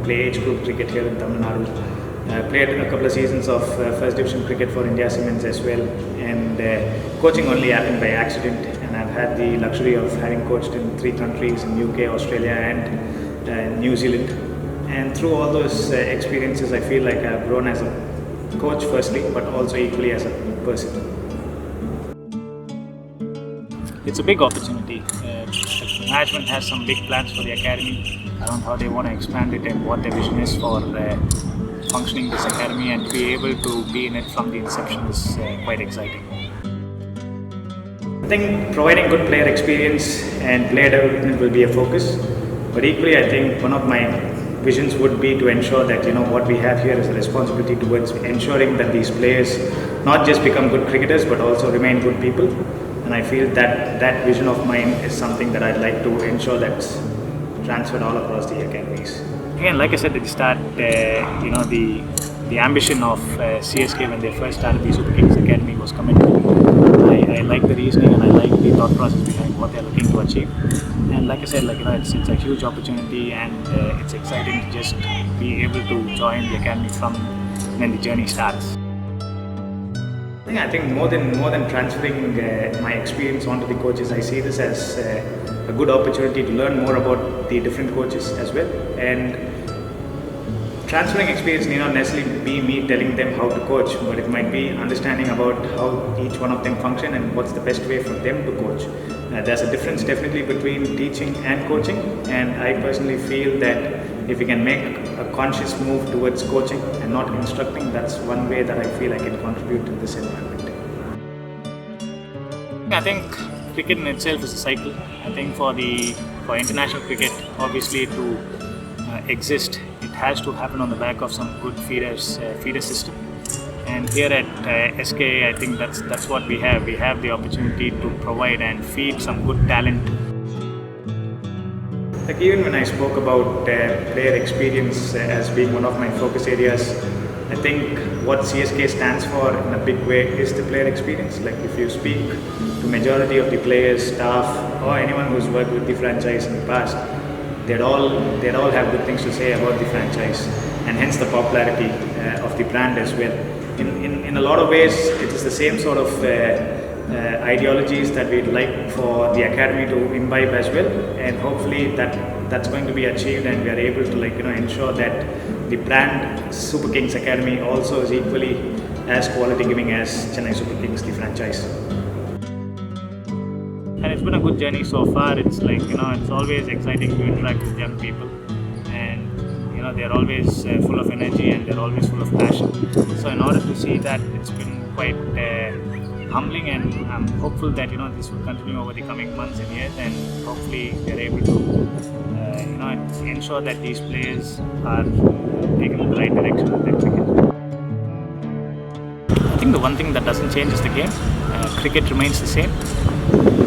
play age group cricket here in Tamil Nadu. Played a couple of seasons of first division cricket for India Cements as well, and coaching only happened by accident. And I've had the luxury of having coached in 3 countries, in UK, Australia and New Zealand. And through all those experiences, I feel like I've grown as a coach firstly, but also equally as a person. It's a big opportunity. Management has some big plans for the academy around how they want to expand it and what their vision is for functioning this academy, and to be able to be in it from the inception is quite exciting. I think providing good player experience and player development will be a focus, but equally I think one of my visions would be to ensure that what we have here is a responsibility towards ensuring that these players not just become good cricketers but also remain good people. And I feel that vision of mine is something that I'd like to ensure that's transferred all across the academies. Again, like I said at the start, the ambition of CSK when they first started the Super Kings Academy was commendable. I like the reasoning and I like the thought process behind what they're looking to achieve. And like I said, it's a huge opportunity, and it's exciting to just be able to join the academy from when the journey starts. I think more than transferring my experience onto the coaches, I see this as a good opportunity to learn more about the different coaches as well. And transferring experience need not necessarily be me telling them how to coach, but it might be understanding about how each one of them function and what's the best way for them to coach. There's a difference definitely between teaching and coaching, and I personally feel that if we can make a conscious move towards coaching and not instructing, that's one way that I feel I can contribute to this environment. I think cricket in itself is a cycle. I think for international cricket, obviously to exist, it has to happen on the back of some good feeder system. And here at SKA, I think that's what we have. We have the opportunity to provide and feed some good talent. Even when I spoke about player experience as being one of my focus areas, I think what CSK stands for in a big way is the player experience. If you speak to majority of the players, staff, or anyone who's worked with the franchise in the past, they'd all have good things to say about the franchise, and hence the popularity of the brand as well. In a lot of ways, it is the same sort of ideologies that we'd like for the academy to imbibe as well, and hopefully that's going to be achieved, and we are able to ensure that the brand Super Kings Academy also is equally as quality giving as Chennai Super Kings, the franchise. And it's been a good journey so far. It's it's always exciting to interact with young people, and they're always full of energy and they're always full of passion. So in order to see that, it's been quite humbling, and I'm hopeful that this will continue over the coming months and years, and hopefully we're able to ensure that these players are taken in the right direction with their cricket. I think the one thing that doesn't change is the game. Cricket remains the same.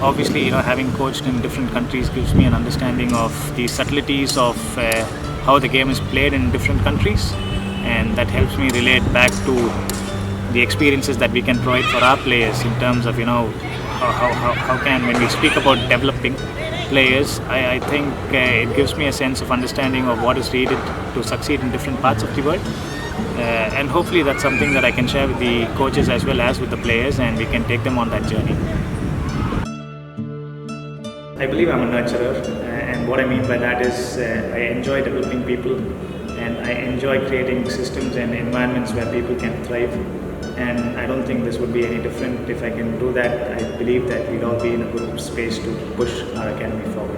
Obviously, having coached in different countries gives me an understanding of the subtleties of how the game is played in different countries, and that helps me relate back to the experiences that we can provide for our players in terms of how can, when we speak about developing players, I think it gives me a sense of understanding of what is needed to succeed in different parts of the world, and hopefully that's something that I can share with the coaches as well as with the players, and we can take them on that journey. I believe I'm a nurturer, and what I mean by that is I enjoy developing people, and I enjoy creating systems and environments where people can thrive. And I don't think this would be any different. If I can do that, I believe that we'd all be in a good space to push our academy forward.